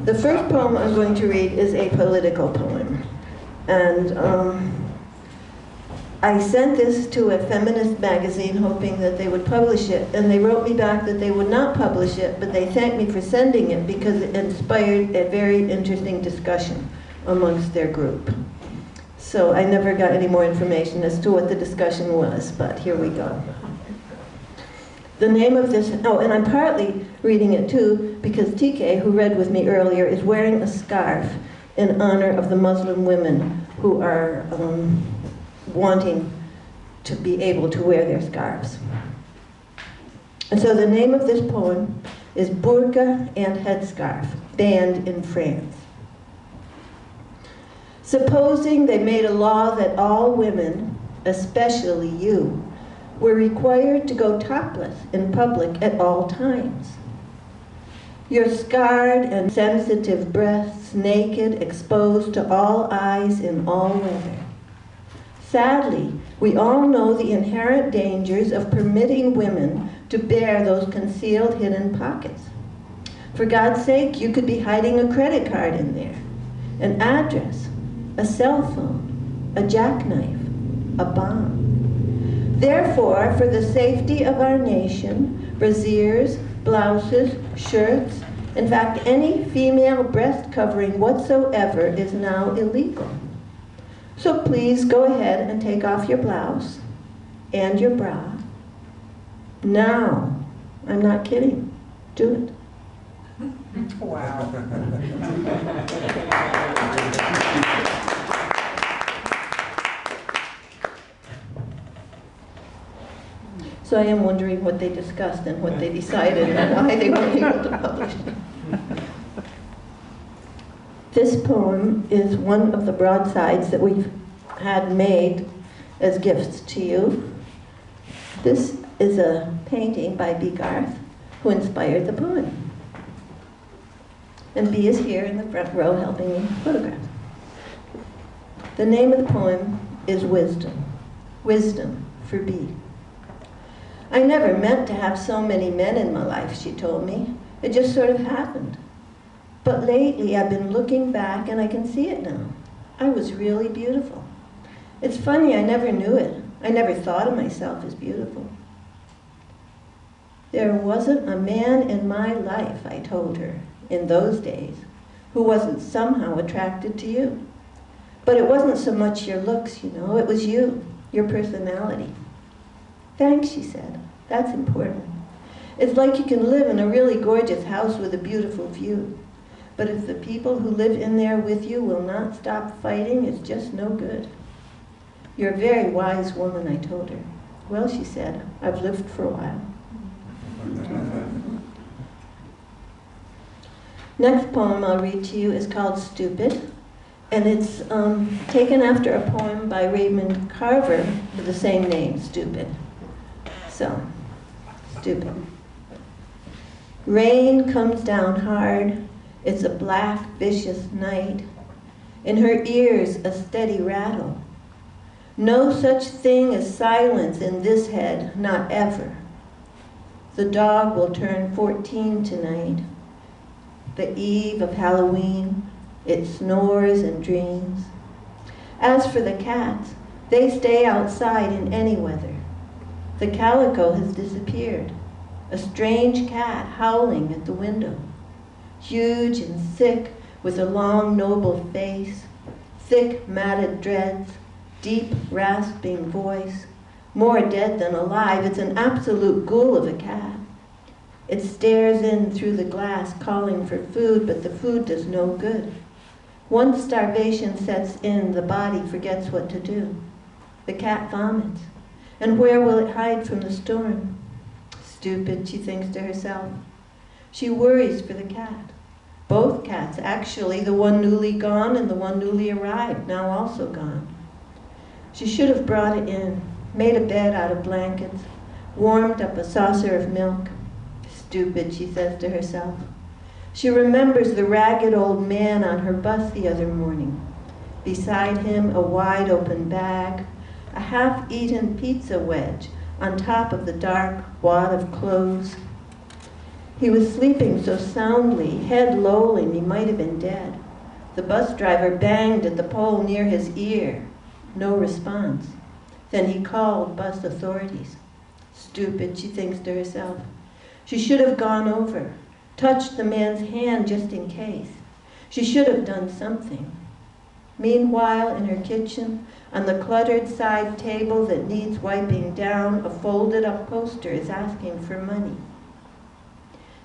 The first poem I'm going to read is a political poem. And I sent this to a feminist magazine hoping that they would publish it, and they wrote me back that they would not publish it, but they thanked me for sending it because it inspired a very interesting discussion amongst their group. So I never got any more information as to what the discussion was, but here we go. The name of this, oh, and I'm partly reading it too because TK, who read with me earlier, is wearing a scarf in honor of the Muslim women who are wanting to be able to wear their scarves. And so the name of this poem is Burqa and Headscarf, banned in France. Supposing they made a law that all women, especially you, were required to go topless in public at all times. Your scarred and sensitive breasts naked, exposed to all eyes in all weather. Sadly, we all know the inherent dangers of permitting women to bear those concealed hidden pockets. For God's sake, you could be hiding a credit card in there, an address, a cell phone, a jackknife, a bomb. Therefore, for the safety of our nation, brasiers, blouses, shirts, in fact, any female breast covering whatsoever is now illegal. So please go ahead and take off your blouse and your bra. Now. I'm not kidding. Do it. Wow. So I am wondering what they discussed and what they decided and why they weren't able to publish it. This poem is one of the broadsides that we've had made as gifts to you. This is a painting by B. Garth, who inspired the poem. And B is here in the front row helping me photograph. The name of the poem is Wisdom. Wisdom for B. I never meant to have so many men in my life, she told me. It just sort of happened. But lately I've been looking back and I can see it now. I was really beautiful. It's funny, I never knew it. I never thought of myself as beautiful. There wasn't a man in my life, I told her, in those days, who wasn't somehow attracted to you. But it wasn't so much your looks, you know, it was you, your personality. Thanks, she said. That's important. It's like you can live in a really gorgeous house with a beautiful view. But if the people who live in there with you will not stop fighting, it's just no good. You're a very wise woman, I told her. Well, she said, I've lived for a while. Next poem I'll read to you is called Stupid. And it's taken after a poem by Raymond Carver with the same name, Stupid. So, Stupid. Rain comes down hard. It's a black, vicious night. In her ears, a steady rattle. No such thing as silence in this head, not ever. The dog will turn 14 tonight. The eve of Halloween, it snores and dreams. As for the cats, they stay outside in any weather. The calico has disappeared. A strange cat howling at the window. Huge and thick, with a long, noble face, thick, matted dreads, deep, rasping voice, more dead than alive. It's an absolute ghoul of a cat. It stares in through the glass, calling for food, but the food does no good. Once starvation sets in, the body forgets what to do. The cat vomits. And where will it hide from the storm? Stupid, she thinks to herself. She worries for the cat. Both cats, actually, the one newly gone and the one newly arrived, now also gone. She should have brought it in, made a bed out of blankets, warmed up a saucer of milk. Stupid, she says to herself. She remembers the ragged old man on her bus the other morning. Beside him, a wide open bag, a half-eaten pizza wedge on top of the dark wad of clothes. He was sleeping so soundly, head lolling, he might have been dead. The bus driver banged at the pole near his ear. No response. Then he called bus authorities. Stupid, she thinks to herself. She should have gone over, touched the man's hand just in case. She should have done something. Meanwhile, in her kitchen, on the cluttered side table that needs wiping down, a folded-up poster is asking for money.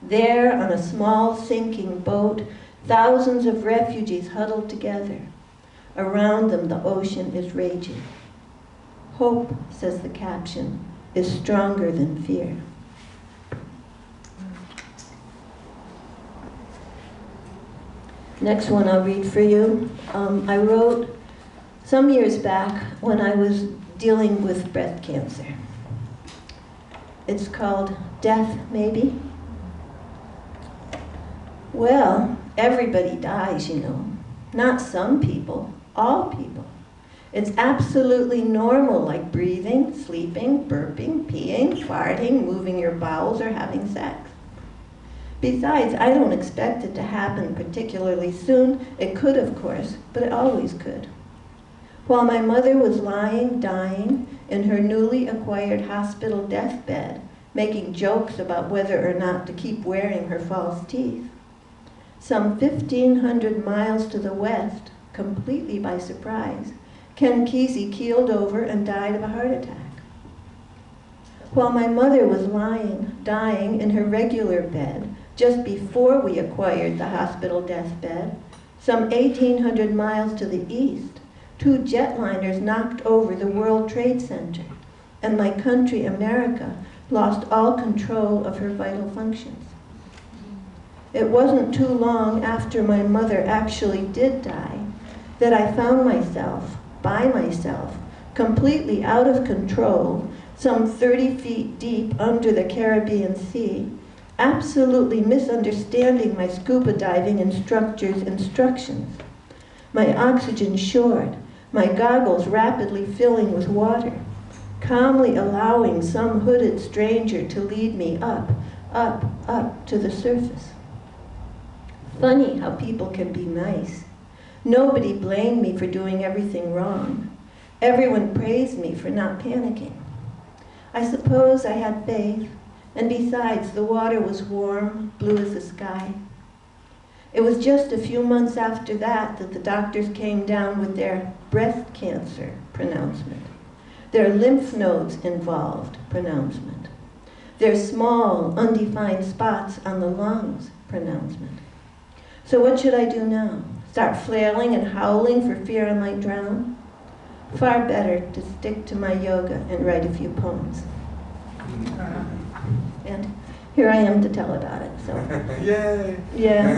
There, on a small sinking boat, thousands of refugees huddled together. Around them, the ocean is raging. Hope, says the caption, is stronger than fear. Next one I'll read for you. I wrote some years back when I was dealing with breast cancer. It's called Death, Maybe. Well, everybody dies, you know. Not some people, all people. It's absolutely normal, like breathing, sleeping, burping, peeing, farting, moving your bowels, or having sex. Besides, I don't expect it to happen particularly soon. It could, of course, but it always could. While my mother was lying, dying, in her newly acquired hospital deathbed, making jokes about whether or not to keep wearing her false teeth, some 1,500 miles to the west, completely by surprise, Ken Kesey keeled over and died of a heart attack. While my mother was lying, dying in her regular bed, just before we acquired the hospital deathbed, some 1,800 miles to the east, 2 jetliners knocked over the World Trade Center, and my country, America, lost all control of her vital functions. It wasn't too long after my mother actually did die that I found myself, by myself, completely out of control, some 30 feet deep under the Caribbean Sea, absolutely misunderstanding my scuba diving instructor's instructions. My oxygen short, my goggles rapidly filling with water, calmly allowing some hooded stranger to lead me up, up, up to the surface. Funny how people can be nice. Nobody blamed me for doing everything wrong. Everyone praised me for not panicking. I suppose I had faith, and besides, the water was warm, blue as the sky. It was just a few months after that that the doctors came down with their breast cancer pronouncement, their lymph nodes involved pronouncement, their small, undefined spots on the lungs pronouncement. So what should I do now? Start flailing and howling for fear I might drown? Far better to stick to my yoga and write a few poems. And here I am to tell about it, so. Yay! Yeah,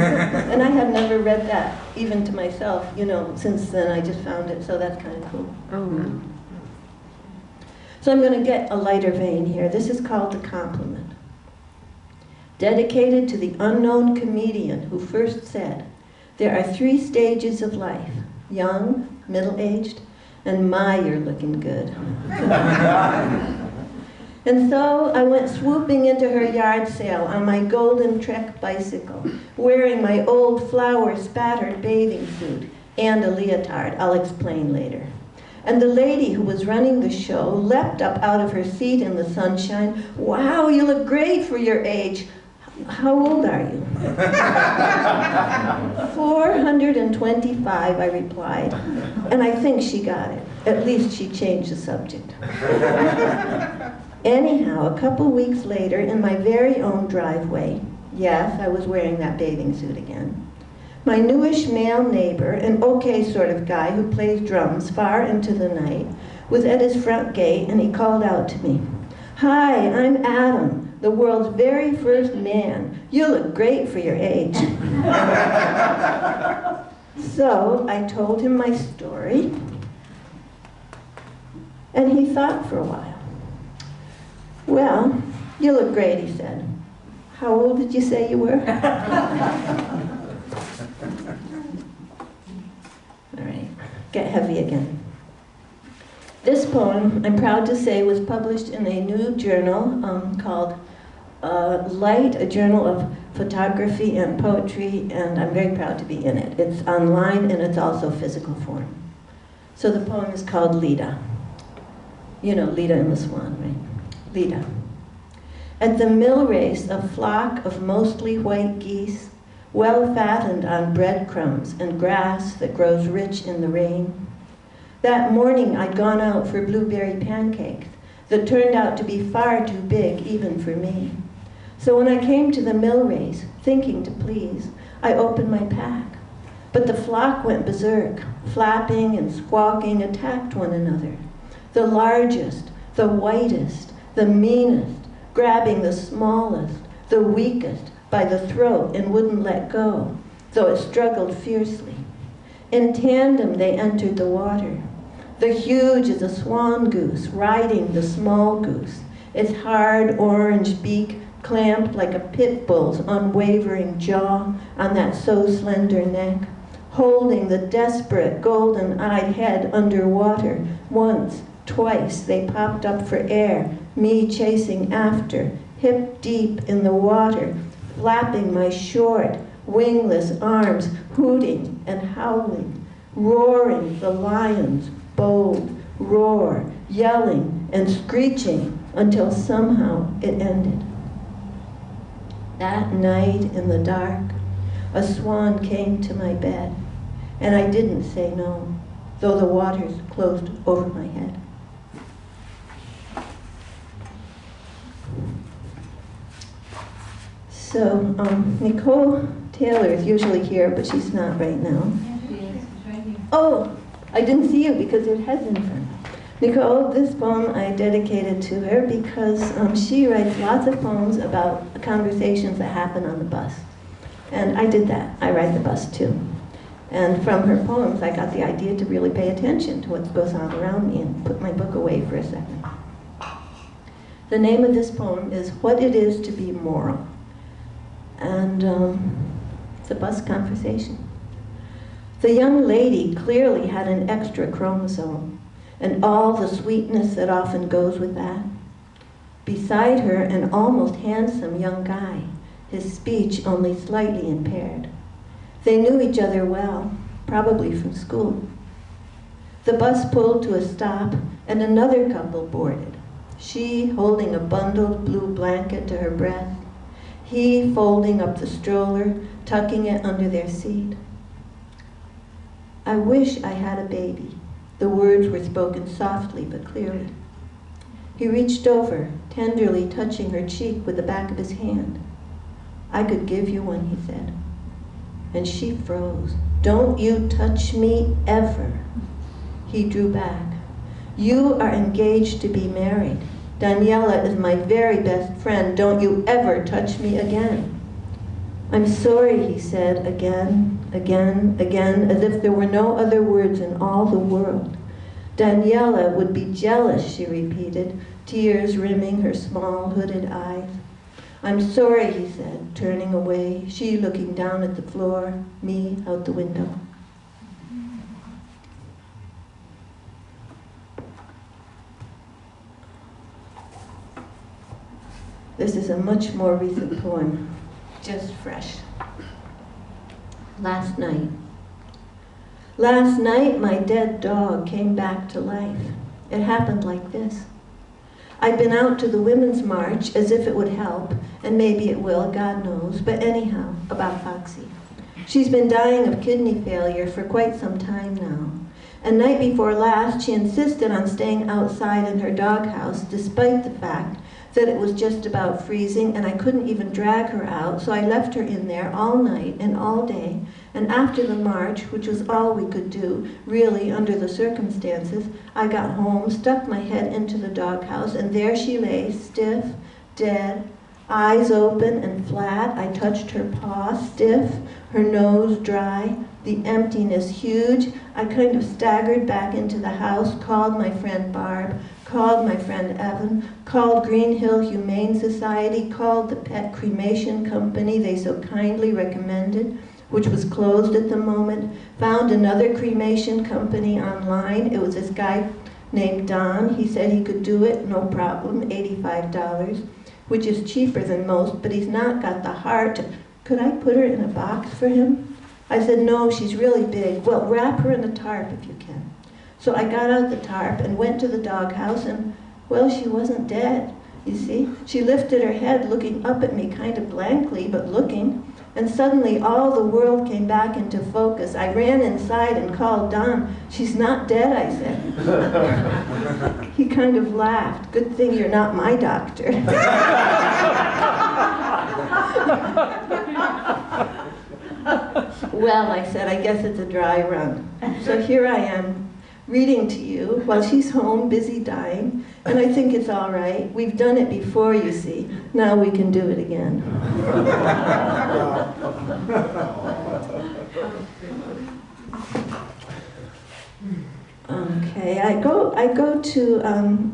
and I had never read that, even to myself, you know, since then I just found it, so that's kind of cool. Oh. So I'm going to get a lighter vein here. This is called The Compliment. Dedicated to the unknown comedian who first said, "There are 3 stages of life, young, middle-aged, and my, you're looking good." And so I went swooping into her yard sale on my golden Trek bicycle, wearing my old flour-spattered bathing suit and a leotard. I'll explain later. And the lady who was running the show leapt up out of her seat in the sunshine. "Wow, you look great for your age. How old are you?" 425, I replied, and I think she got it. At least she changed the subject. Anyhow, a couple weeks later, in my very own driveway, yes, I was wearing that bathing suit again, my newish male neighbor, an okay sort of guy who plays drums far into the night, was at his front gate, and he called out to me, "Hi, I'm Adam, the world's very first man. You look great for your age." So I told him my story, and he thought for a while. "Well, you look great," he said. "How old did you say you were?" All right, get heavy again. This poem, I'm proud to say, was published in a new journal called Light, a journal of photography and poetry, and I'm very proud to be in it. It's online and it's also physical form. So the poem is called Leda. You know, Leda and the Swan, right? Leda. At the mill race, a flock of mostly white geese, well fattened on breadcrumbs and grass that grows rich in the rain. That morning I'd gone out for blueberry pancakes that turned out to be far too big even for me. So when I came to the mill race, thinking to please, I opened my pack. But the flock went berserk, flapping and squawking, attacked one another. The largest, the whitest, the meanest, grabbing the smallest, the weakest by the throat and wouldn't let go, though it struggled fiercely. In tandem they entered the water. The huge is a swan goose riding the small goose, its hard orange beak clamped like a pit bull's unwavering jaw on that so slender neck, holding the desperate golden-eyed head underwater. Once, twice, they popped up for air, me chasing after, hip deep in the water, flapping my short, wingless arms, hooting and howling, roaring the lions, bold, roar, yelling and screeching until somehow it ended. That night in the dark, a swan came to my bed, and I didn't say no, though the waters closed over my head. So, Nicole Taylor is usually here, but she's not right now. She is. She's right here. Oh, I didn't see you because your head's in front. Nicole, this poem I dedicated to her because she writes lots of poems about conversations that happen on the bus. And I did that. I ride the bus too. And from her poems, I got the idea to really pay attention to what goes on around me and put my book away for a second. The name of this poem is What It Is to Be Moral. And it's a bus conversation. The young lady clearly had an extra chromosome, and all the sweetness that often goes with that. Beside her, an almost handsome young guy, his speech only slightly impaired. They knew each other well, probably from school. The bus pulled to a stop, and another couple boarded, she holding a bundled blue blanket to her breast, he folding up the stroller, tucking it under their seat. I wish I had a baby. The words were spoken softly but clearly. He reached over, tenderly touching her cheek with the back of his hand. I could give you one, he said. And she froze. Don't you touch me ever. He drew back. You are engaged to be married. Daniela is my very best friend. Don't you ever touch me again. I'm sorry, he said again, again, as if there were no other words in all the world. Daniela would be jealous, she repeated, tears rimming her small hooded eyes. I'm sorry, he said, turning away, she looking down at the floor, me out the window. This is a much more recent poem, just fresh. Last night. Last night, my dead dog came back to life. It happened like this. I'd been out to the Women's March as if it would help, and maybe it will, God knows, but anyhow, about Foxy. She's been dying of kidney failure for quite some time now. And night before last, she insisted on staying outside in her doghouse, despite the fact that it was just about freezing and I couldn't even drag her out, so I left her in there all night and all day. And after the march, which was all we could do, really, under the circumstances, I got home, stuck my head into the doghouse, and there she lay, stiff, dead, eyes open and flat. I touched her paw, stiff, her nose dry, the emptiness huge. I kind of staggered back into the house, called my friend Barb, called my friend Evan, called Green Hill Humane Society, called the pet cremation company they so kindly recommended, which was closed at the moment, found another cremation company online. It was this guy named Don. He said he could do it, no problem, $85. which is cheaper than most, but he's not got the heart. Could I put her in a box for him? I said, no, she's really big. Well, wrap her in a tarp if you can. So I got out the tarp and went to the doghouse, and, well, she wasn't dead, you see. She lifted her head, looking up at me kind of blankly, but looking. And suddenly all the world came back into focus. I ran inside and called Don. She's not dead, I said. He kind of laughed. Good thing you're not my doctor. Well, I said, I guess it's a dry run. So here I am, reading to you while she's home, busy dying, and I think it's all right. We've done it before, you see. Now we can do it again. Okay, I go to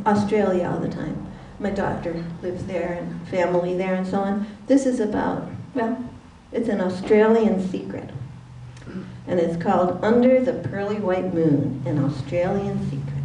Australia all the time. My doctor lives there and family there and so on. This is about, well, it's an Australian secret. And it's called Under the Pearly White Moon, an Australian Secret.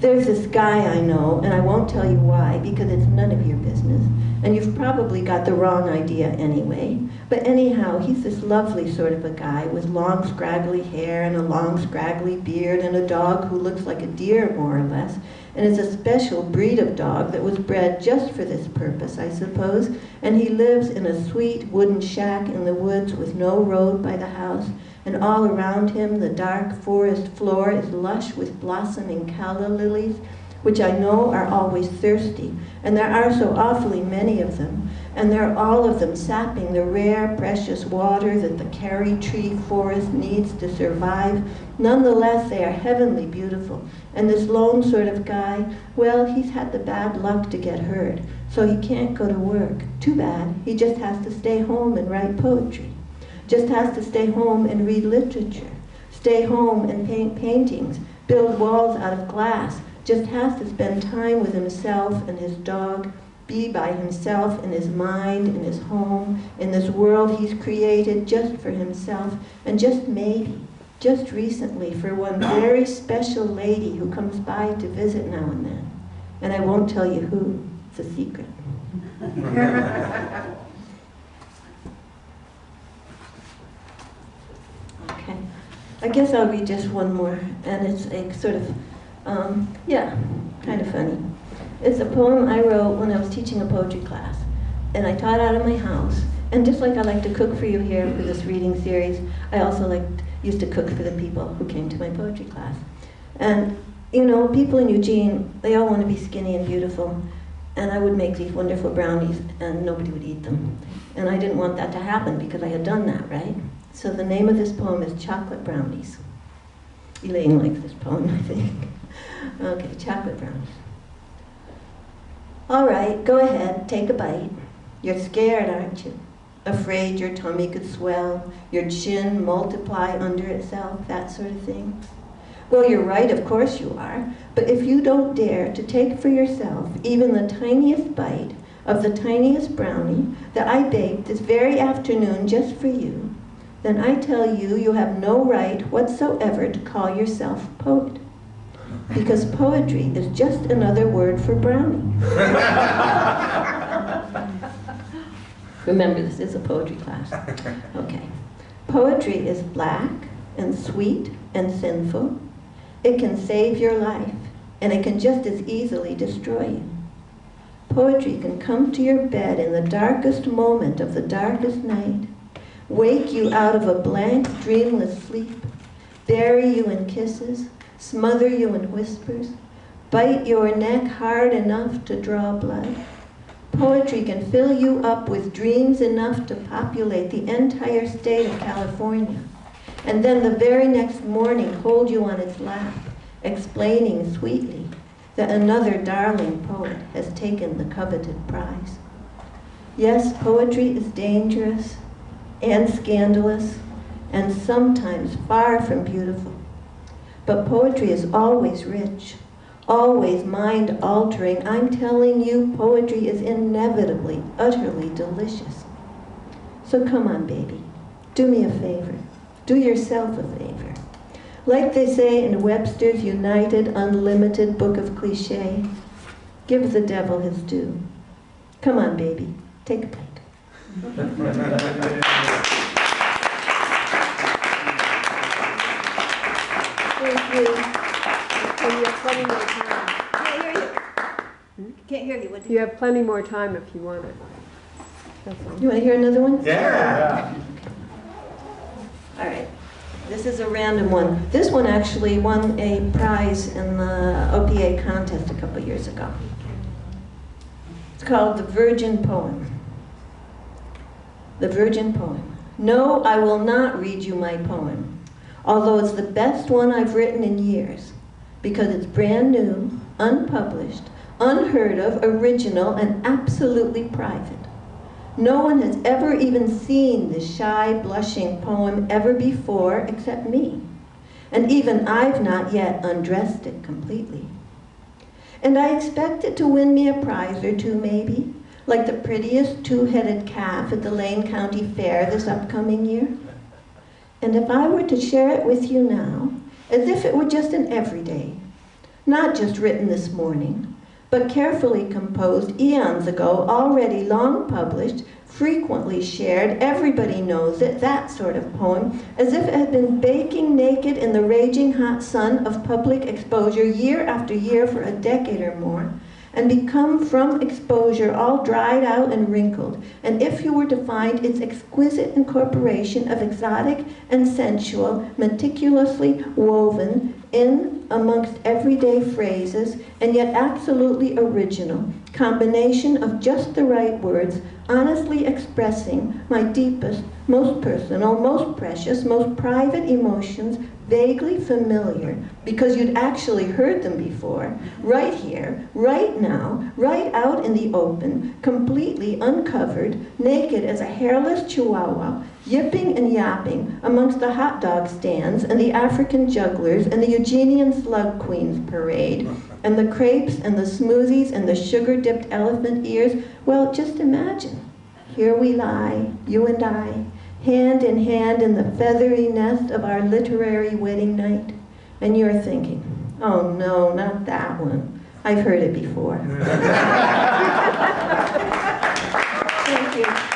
There's this guy I know, and I won't tell you why, because it's none of your business, and you've probably got the wrong idea anyway. But anyhow, he's this lovely sort of a guy with long scraggly hair and a long scraggly beard and a dog who looks like a deer, more or less. And it's a special breed of dog that was bred just for this purpose, I suppose. And he lives in a sweet wooden shack in the woods with no road by the house. And all around him, the dark forest floor is lush with blossoming calla lilies, which I know are always thirsty. And there are so awfully many of them. And they're all of them sapping the rare, precious water that the carry tree forest needs to survive. Nonetheless, they are heavenly beautiful. And this lone sort of guy, well, he's had the bad luck to get hurt, so he can't go to work. Too bad. He just has to stay home and write poetry. Just has to stay home and read literature. Stay home and paint paintings, build walls out of glass. Just has to spend time with himself and his dog, be by himself in his mind, in his home, in this world he's created just for himself, and just maybe, just recently, for one very special lady who comes by to visit now and then. And I won't tell you who. It's a secret. Okay. I guess I'll read just one more, and it's a sort of, yeah, kind of funny. It's a poem I wrote when I was teaching a poetry class, and I taught out of my house. And just like I like to cook for you here for this reading series, I also used to cook for the people who came to my poetry class. And you know, people in Eugene, they all want to be skinny and beautiful, and I would make these wonderful brownies, and nobody would eat them. And I didn't want that to happen because I had done that, right? So the name of this poem is Chocolate Brownies. Elaine likes this poem, I think. Okay, Chocolate Brownies. All right, go ahead, take a bite. You're scared, aren't you? Afraid your tummy could swell, your chin multiply under itself, that sort of thing. Well, you're right, of course you are. But if you don't dare to take for yourself even the tiniest bite of the tiniest brownie that I baked this very afternoon just for you, then I tell you, you have no right whatsoever to call yourself a poet. Because poetry is just another word for brownie. Remember, this is a poetry class. Okay. Poetry is black and sweet and sinful. It can save your life, and it can just as easily destroy you. Poetry can come to your bed in the darkest moment of the darkest night, wake you out of a blank, dreamless sleep, bury you in kisses, smother you in whispers, bite your neck hard enough to draw blood. Poetry can fill you up with dreams enough to populate the entire state of California, and then the very next morning hold you on its lap, explaining sweetly that another darling poet has taken the coveted prize. Yes, poetry is dangerous and scandalous and sometimes far from beautiful. But poetry is always rich, always mind-altering. I'm telling you, poetry is inevitably, utterly delicious. So come on, baby, do me a favor. Do yourself a favor. Like they say in Webster's United Unlimited Book of Cliché, give the devil his due. Come on, baby, take a bite. Thank you. And you have plenty more time. Can't hear you. Can't hear you. What did You have plenty more time if you want it. That's all. You want to hear another one? Yeah. All right. This is a random one. This one actually won a prize in the OPA contest a couple years ago. It's called The Virgin Poem. The Virgin Poem. No, I will not read you my poem, although it's the best one I've written in years, because it's brand new, unpublished, unheard of, original, and absolutely private. No one has ever even seen this shy, blushing poem ever before except me. And even I've not yet undressed it completely. And I expect it to win me a prize or two, maybe, like the prettiest two-headed calf at the Lane County Fair this upcoming year. And if I were to share it with you now, as if it were just an everyday, not just written this morning, but carefully composed eons ago, already long published, frequently shared, everybody knows it, that sort of poem, as if it had been baking naked in the raging hot sun of public exposure year after year for a decade or more, and become from exposure all dried out and wrinkled, and if you were to find its exquisite incorporation of exotic and sensual, meticulously woven in amongst everyday phrases, and yet absolutely original, combination of just the right words, honestly expressing my deepest, most personal, most precious, most private emotions, vaguely familiar, because you'd actually heard them before, right here, right now, right out in the open, completely uncovered, naked as a hairless chihuahua, yipping and yapping amongst the hot dog stands and the African jugglers and the Eugenian slug queens parade, and the crepes and the smoothies and the sugar-dipped elephant ears. Well, just imagine. Here we lie, you and I, hand in hand in the feathery nest of our literary wedding night. And you're thinking, oh no, not that one. I've heard it before. Thank you.